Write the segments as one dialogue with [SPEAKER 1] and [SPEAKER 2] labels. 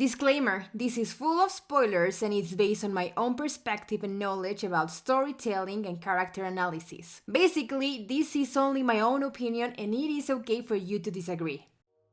[SPEAKER 1] Disclaimer, this is full of spoilers and it's based on my own perspective and knowledge about storytelling and character analysis. Basically, this is only my own opinion and it is okay for you to disagree.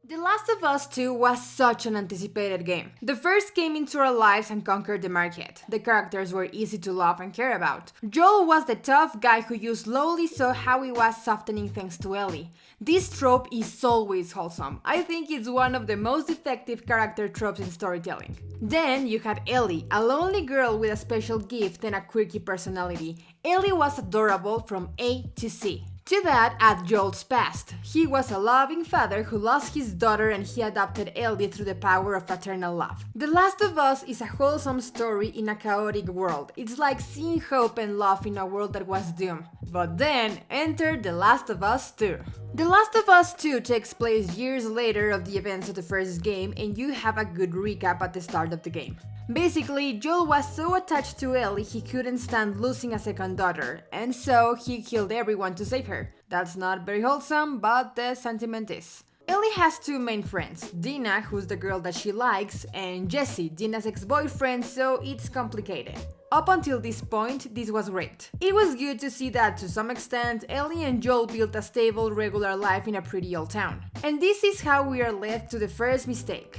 [SPEAKER 1] The Last of Us 2 was such an anticipated game. The first came into our lives and conquered the market. The characters were easy to love and care about. Joel was the tough guy who you slowly saw how he was softening thanks to Ellie. This trope is always wholesome. I think it's one of the most effective character tropes in storytelling. Then you had Ellie, a lonely girl with a special gift and a quirky personality. Ellie was adorable from A to Z. To that, add Joel's past. He was a loving father who lost his daughter and he adopted Ellie through the power of fraternal love. The Last of Us is a wholesome story in a chaotic world. It's like seeing hope and love in a world that was doomed. But then, enter The Last of Us 2. The Last of Us 2 takes place years later of the events of the first game and you have a good recap at the start of the game. Basically, Joel was so attached to Ellie he couldn't stand losing a second daughter, and so he killed everyone to save her. That's not very wholesome, but the sentiment is. Ellie has two main friends, Dina, who's the girl that she likes, and Jesse, Dina's ex-boyfriend, so it's complicated. Up until this point, this was great. It was good to see that, to some extent, Ellie and Joel built a stable, regular life in a pretty old town. And this is how we are led to the first mistake.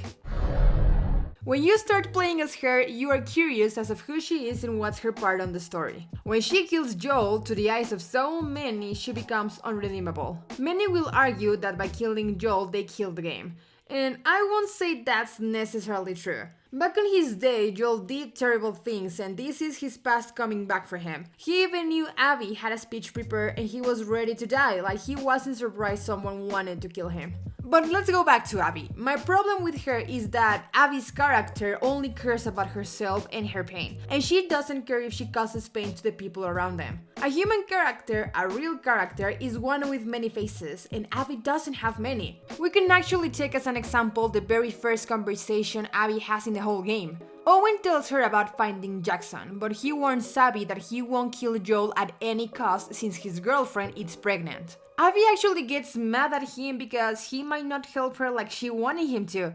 [SPEAKER 1] When you start playing as her, you are curious as of who she is and what's her part on the story. When she kills Joel, to the eyes of so many, she becomes unredeemable. Many will argue that by killing Joel, they killed the game. And I won't say that's necessarily true. Back in his day, Joel did terrible things and this is his past coming back for him. He even knew Abby had a speech prepared and he was ready to die, like he wasn't surprised someone wanted to kill him. But let's go back to Abby. My problem with her is that Abby's character only cares about herself and her pain, and she doesn't care if she causes pain to the people around them. A human character, a real character, is one with many faces, and Abby doesn't have many. We can actually take as an example the very first conversation Abby has in the whole game. Owen tells her about finding Jackson, but he warns Abby that he won't kill Joel at any cost since his girlfriend is pregnant. Abby actually gets mad at him because he might not help her like she wanted him to.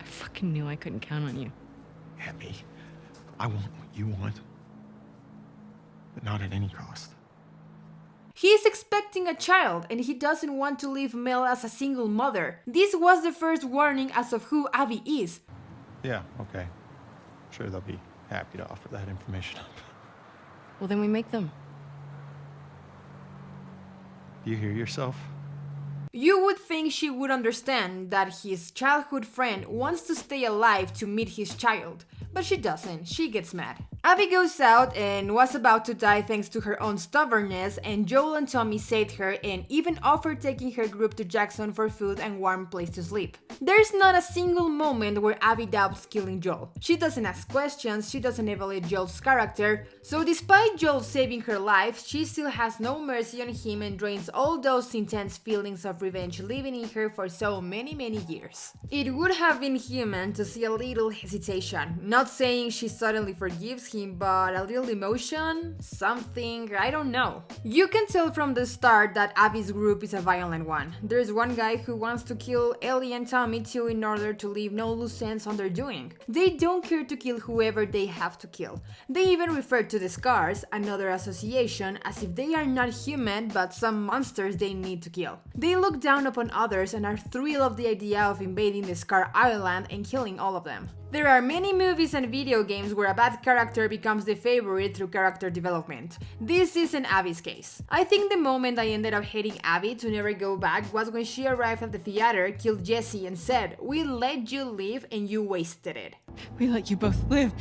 [SPEAKER 2] I fucking knew I couldn't count on you.
[SPEAKER 3] Abby, I want what you want, but not at any cost.
[SPEAKER 1] He is expecting a child and he doesn't want to leave Mel as a single mother. This was the first warning as of who Abby is.
[SPEAKER 3] Yeah, okay. I'm sure they'll be happy to offer that information up.
[SPEAKER 2] Well, then we make them.
[SPEAKER 3] Do you hear yourself?
[SPEAKER 1] You would think she would understand that his childhood friend wants to stay alive to meet his child, but she doesn't. She gets mad. Abby goes out and was about to die thanks to her own stubbornness, and Joel and Tommy saved her and even offered taking her group to Jackson for food and warm place to sleep. There's not a single moment where Abby doubts killing Joel. She doesn't ask questions, she doesn't evaluate Joel's character, so despite Joel saving her life, she still has no mercy on him and drains all those intense feelings of revenge living in her for so many years. It would have been human to see a little hesitation, not saying she suddenly forgives him, but a little emotion, something, I don't know. You can tell from the start that Abby's group is a violent one. There's one guy who wants to kill Ellie and Tommy too in order to leave no loose ends on their doing. They don't care to kill whoever they have to kill. They even refer to the Scars, another association, as if they are not human but some monsters they need to kill. They look down upon others and are thrilled of the idea of invading the Scar Island and killing all of them. There are many movies and video games where a bad character becomes the favorite through character development. This isn't Abby's case. I think the moment I ended up hating Abby to never go back was when she arrived at the theater, killed Jesse and said, "We let you live and you wasted it."
[SPEAKER 2] We let you both live.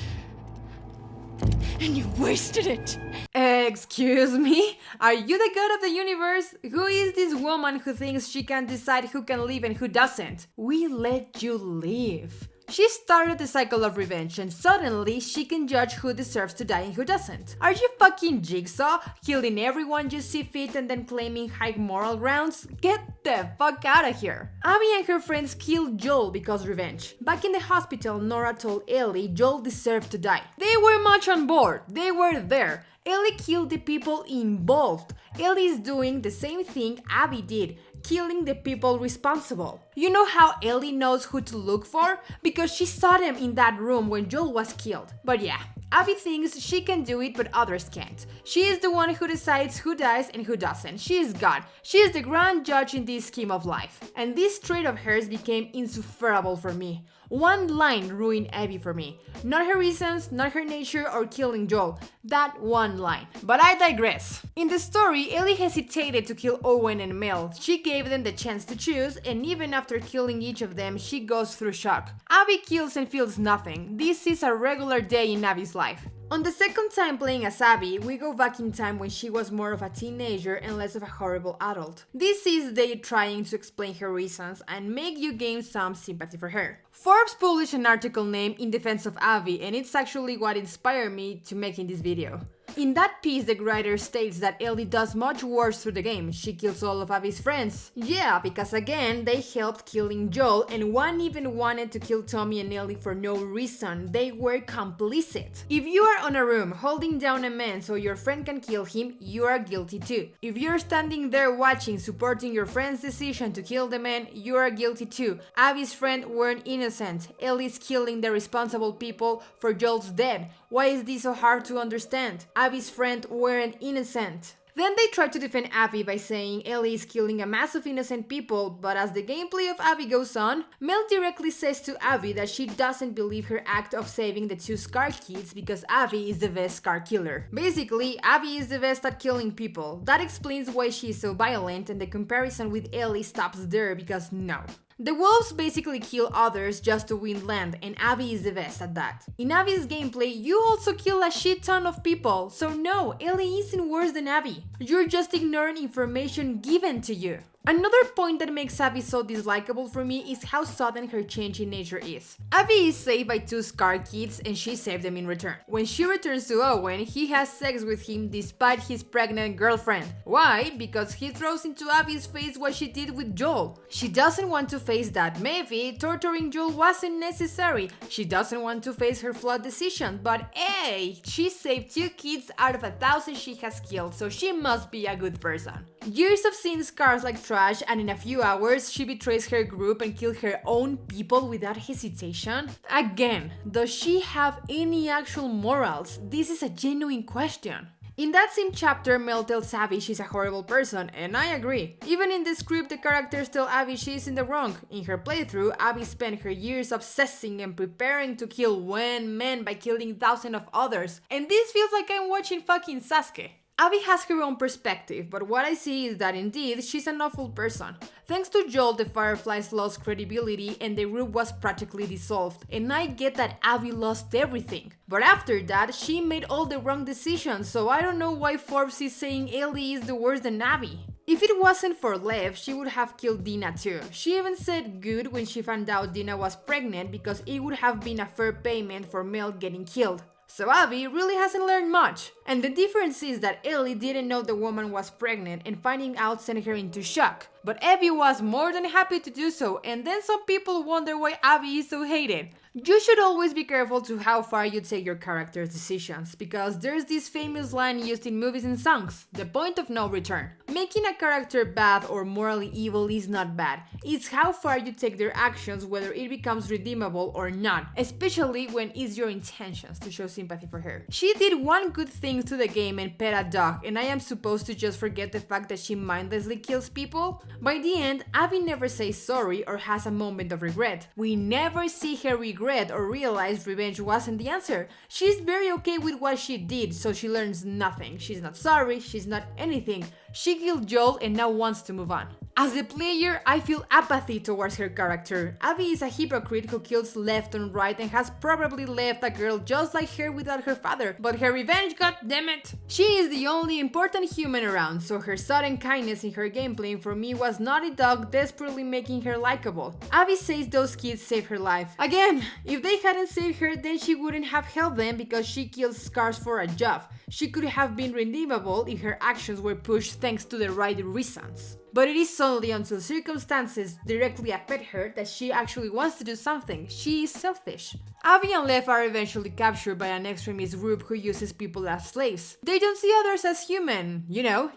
[SPEAKER 2] And you wasted it!
[SPEAKER 1] Excuse me? Are you the god of the universe? Who is this woman who thinks she can decide who can live and who doesn't? We let you live. She started the cycle of revenge and suddenly she can judge who deserves to die and who doesn't. Are you fucking Jigsaw? Killing everyone you see fit and then claiming high moral grounds? Get the fuck out of here. Abby and her friends killed Joel because revenge. Back in the hospital, Nora told Ellie Joel deserved to die. They were much on board. They were there. Ellie killed the people involved. Ellie is doing the same thing Abby did. killing the people responsible. You know how Ellie knows who to look for? Because she saw them in that room when Joel was killed. But yeah, Abby thinks she can do it, but others can't. She is the one who decides who dies and who doesn't. She is God. She is the grand judge in this scheme of life. And this trait of hers became insufferable for me. One line ruined Abby for me. Not her reasons, not her nature, or killing Joel. That one line. But I digress. In the story, Ellie hesitated to kill Owen and Mel. She gave them the chance to choose, and even after killing each of them, she goes through shock. Abby kills and feels nothing. This is a regular day in Abby's life. On the second time playing as Abby, we go back in time when she was more of a teenager and less of a horrible adult. This is they trying to explain her reasons and make you gain some sympathy for her. Forbes published an article named In Defense of Abby, and it's actually what inspired me to making this video. In that piece, the writer states that Ellie does much worse through the game. She kills all of Abby's friends. Yeah, because again, they helped killing Joel, and one even wanted to kill Tommy and Ellie for no reason. They were complicit. If you are on a room holding down a man so your friend can kill him, you are guilty too. If you're standing there watching, supporting your friend's decision to kill the man, you are guilty too. Abby's friends weren't innocent. Ellie's killing the responsible people for Joel's death. Why is this so hard to understand? Abby's friends weren't innocent. Then they try to defend Abby by saying Ellie is killing a mass of innocent people, but as the gameplay of Abby goes on, Mel directly says to Abby that she doesn't believe her act of saving the two Scar kids because Abby is the best Scar killer. Basically, Abby is the best at killing people. That explains why she is so violent, and the comparison with Ellie stops there because no. The wolves basically kill others just to win land, and Abby is the best at that. In Abby's gameplay, you also kill a shit ton of people, so no, Ellie isn't worse than Abby. You're just ignoring information given to you. Another point that makes Abby so dislikable for me is how sudden her change in nature is. Abby is saved by two Scar kids and she saved them in return. When she returns to Owen, he has sex with him despite his pregnant girlfriend. Why? Because he throws into Abby's face what she did with Joel. She doesn't want to face that. Maybe torturing Joel wasn't necessary. She doesn't want to face her flawed decision, but hey, she saved two kids out of 1,000 she has killed, so she must be a good person. Years of seeing scars like trash, and in a few hours she betrays her group and kills her own people without hesitation? Again, does she have any actual morals? This is a genuine question. In that same chapter, Mel tells Abby she's a horrible person, and I agree. Even in the script, the characters tell Abby she's in the wrong. In her playthrough, Abby spent her years obsessing and preparing to kill one man by killing thousands of others, and this feels like I'm watching fucking Sasuke. Abby has her own perspective, but what I see is that indeed she's an awful person. Thanks to Joel, the Fireflies lost credibility and the group was practically dissolved, and I get that Abby lost everything. But after that, she made all the wrong decisions, so I don't know why Forbes is saying Ellie is the worse than Abby. If it wasn't for Lev, she would have killed Dina too. She even said good when she found out Dina was pregnant because it would have been a fair payment for Mel getting killed. So Abby really hasn't learned much. And the difference is that Ellie didn't know the woman was pregnant and finding out sent her into shock. But Abby was more than happy to do so, and then some people wonder why Abby is so hated. You should always be careful to how far you take your character's decisions, because there's this famous line used in movies and songs, the point of no return. Making a character bad or morally evil is not bad, it's how far you take their actions, whether it becomes redeemable or not, especially when it's your intentions to show sympathy for her. She did one good thing to the game and pet a dog, and I am supposed to just forget the fact that she mindlessly kills people? By the end, Abby never says sorry or has a moment of regret. We never see her regret or realize revenge wasn't the answer. She's very okay with what she did, so she learns nothing. She's not sorry, she's not anything. She killed Joel and now wants to move on. As a player, I feel apathy towards her character. Abby is a hypocrite who kills left and right and has probably left a girl just like her without her father, but her revenge, goddammit! She is the only important human around, so her sudden kindness in her gameplay for me was Naughty Dog desperately making her likable. Abby says those kids saved her life. Again, if they hadn't saved her, then she wouldn't have helped them because she kills Scars for a job. She could have been redeemable if her actions were pushed thanks to the right reasons. But it is only until circumstances directly affect her that she actually wants to do something. She is selfish. Abby and Lev are eventually captured by an extremist group who uses people as slaves. They don't see others as human,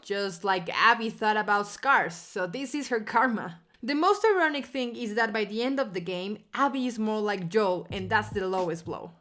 [SPEAKER 1] just like Abby thought about scars, so this is her karma. The most ironic thing is that by the end of the game, Abby is more like Joel, and that's the lowest blow.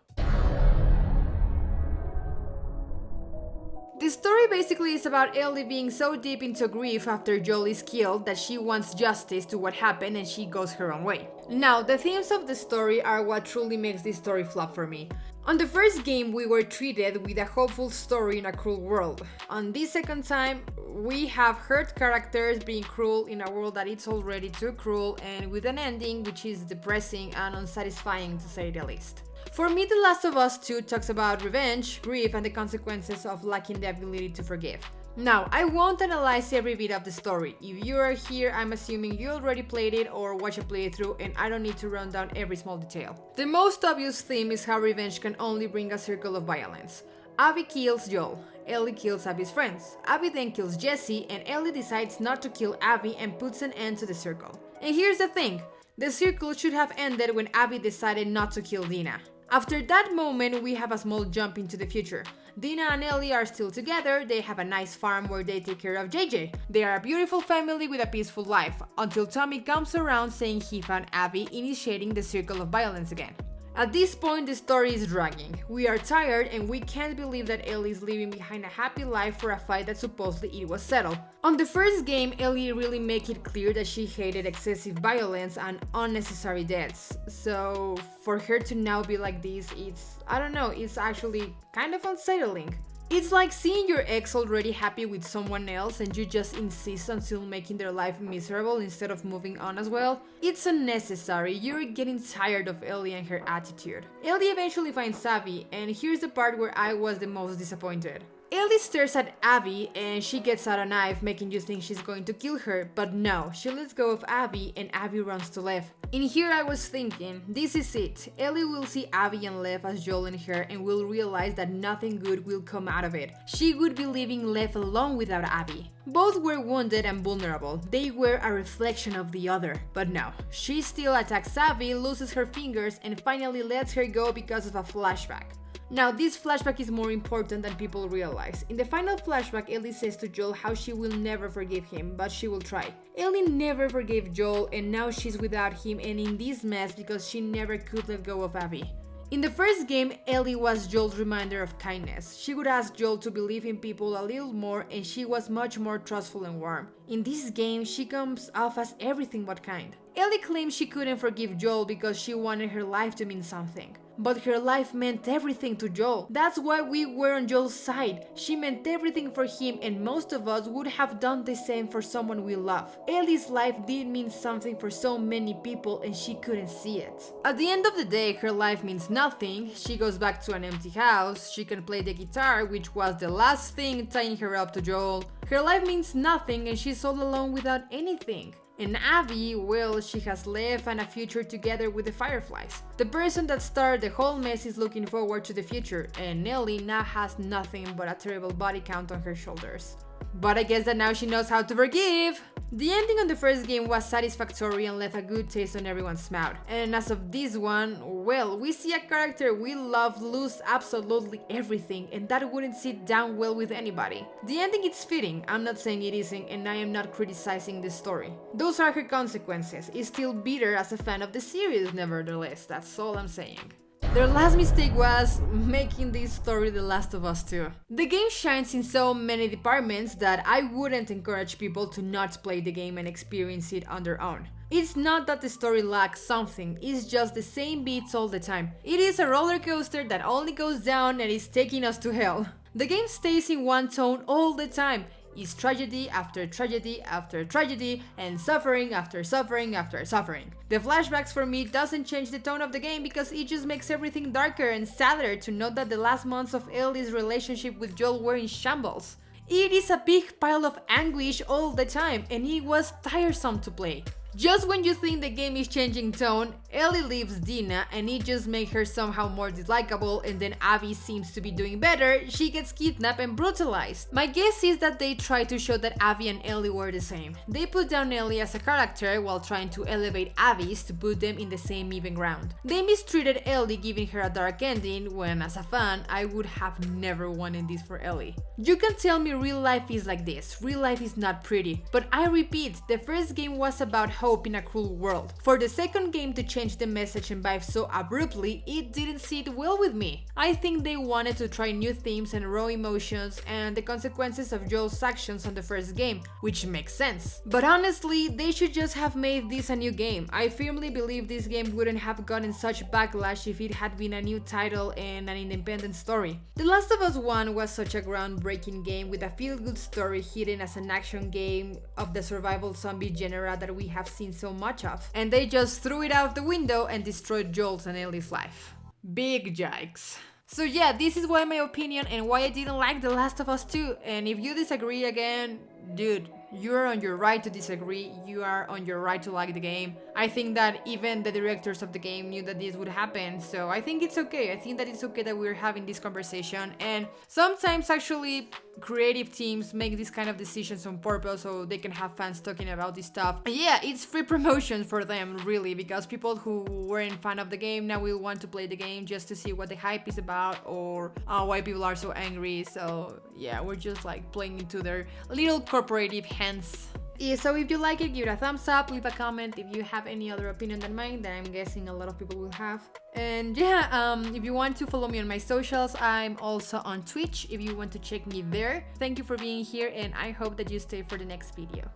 [SPEAKER 1] The story basically is about Ellie being so deep into grief after Joel is killed that she wants justice to what happened and she goes her own way. Now, the themes of the story are what truly makes this story flop for me. On the first game, we were treated with a hopeful story in a cruel world. On this second time, we have hurt characters being cruel in a world that it's already too cruel, and with an ending which is depressing and unsatisfying to say the least. For me, The Last of Us 2 talks about revenge, grief, and the consequences of lacking the ability to forgive. Now, I won't analyze every bit of the story. If you are here, I'm assuming you already played it or watched a playthrough, and I don't need to run down every small detail. The most obvious theme is how revenge can only bring a circle of violence. Abby kills Joel. Ellie kills Abby's friends. Abby then kills Jesse, and Ellie decides not to kill Abby and puts an end to the circle. And here's the thing, the circle should have ended when Abby decided not to kill Dina. After that moment, we have a small jump into the future. Dina and Ellie are still together, they have a nice farm where they take care of JJ. They are a beautiful family with a peaceful life, until Tommy comes around saying he found Abby, initiating the circle of violence again. At this point, the story is dragging. We are tired and we can't believe that Ellie is leaving behind a happy life for a fight that supposedly it was settled. On the first game, Ellie really made it clear that she hated excessive violence and unnecessary deaths. So for her to now be like this, it's actually kind of unsettling. It's like seeing your ex already happy with someone else and you just insist on still making their life miserable instead of moving on as well. It's unnecessary, you're getting tired of Ellie and her attitude. Ellie eventually finds Abby, and here's the part where I was the most disappointed. Ellie stares at Abby and she gets out a knife, making you think she's going to kill her, but no, she lets go of Abby and Abby runs to Lev. In here I was thinking, this is it. Ellie will see Abby and Lev as Joel and her and will realize that nothing good will come out of it. She would be leaving Lev alone without Abby. Both were wounded and vulnerable, they were a reflection of the other. But no, she still attacks Abby, loses her fingers, and finally lets her go because of a flashback. Now, this flashback is more important than people realize. In the final flashback, Ellie says to Joel how she will never forgive him, but she will try. Ellie never forgave Joel, and now she's without him and in this mess because she never could let go of Abby. In the first game, Ellie was Joel's reminder of kindness. She would ask Joel to believe in people a little more, and she was much more trustful and warm. In this game, she comes off as everything but kind. Ellie claims she couldn't forgive Joel because she wanted her life to mean something. But her life meant everything to Joel. That's why we were on Joel's side. She meant everything for him, and most of us would have done the same for someone we love. Ellie's life did mean something for so many people and she couldn't see it. At the end of the day, her life means nothing. She goes back to an empty house. She can play the guitar, which was the last thing tying her up to Joel. Her life means nothing and she's all alone without anything. And Abby, well, she has Lev and a future together with the Fireflies. The person that started the whole mess is looking forward to the future, and Ellie now has nothing but a terrible body count on her shoulders. But I guess that now she knows how to forgive! The ending on the first game was satisfactory and left a good taste on everyone's mouth. And as of this one, well, we see a character we love lose absolutely everything, and that wouldn't sit down well with anybody. The ending is fitting, I'm not saying it isn't, and I am not criticizing the story. Those are her consequences. It's still bitter as a fan of the series, nevertheless, that's all I'm saying. Their last mistake was making this story The Last of Us 2. The game shines in so many departments that I wouldn't encourage people to not play the game and experience it on their own. It's not that the story lacks something, it's just the same beats all the time. It is a roller coaster that only goes down and is taking us to hell. The game stays in one tone all the time. Is tragedy after tragedy after tragedy and suffering after suffering after suffering. The flashbacks for me doesn't change the tone of the game because it just makes everything darker and sadder to know that the last months of Ellie's relationship with Joel were in shambles. It is a big pile of anguish all the time and it was tiresome to play. Just when you think the game is changing tone, Ellie leaves Dina and it just makes her somehow more dislikable, and then Abby seems to be doing better, she gets kidnapped and brutalized. My guess is that they tried to show that Abby and Ellie were the same. They put down Ellie as a character while trying to elevate Abby's to put them in the same even ground. They mistreated Ellie, giving her a dark ending when, as a fan, I would have never wanted this for Ellie. You can tell me real life is like this, real life is not pretty, but I repeat, the first game was about hope in a cruel world. For the second game to change the message and vibe so abruptly, it didn't sit well with me. I think they wanted to try new themes and raw emotions and the consequences of Joel's actions on the first game, which makes sense. But honestly, they should just have made this a new game. I firmly believe this game wouldn't have gotten such backlash if it had been a new title and an independent story. The Last of Us 1 was such a groundbreaking game with a feel-good story hidden as an action game of the survival zombie genre that we have seen so much of, and they just threw it out the window and destroyed Joel's and Ellie's life. Big yikes. So yeah, this is why my opinion and why I didn't like The Last of Us 2, and if you disagree again, dude, you are on your right to disagree, you are on your right to like the game. I think that even the directors of the game knew that this would happen, so I think it's okay. I think that it's okay that we're having this conversation, and sometimes actually creative teams make these kind of decisions on purpose so they can have fans talking about this stuff. And yeah, it's free promotion for them, really, because people who weren't fan of the game now will want to play the game just to see what the hype is about or why people are so angry. So yeah, we're just like playing into their little corporative hands. Yeah, so if you like it, give it a thumbs up, leave a comment if you have any other opinion than mine that I'm guessing a lot of people will have. And yeah, if you want to follow me on my socials, I'm also on Twitch if you want to check me there. Thank you for being here and I hope that you stay for the next video.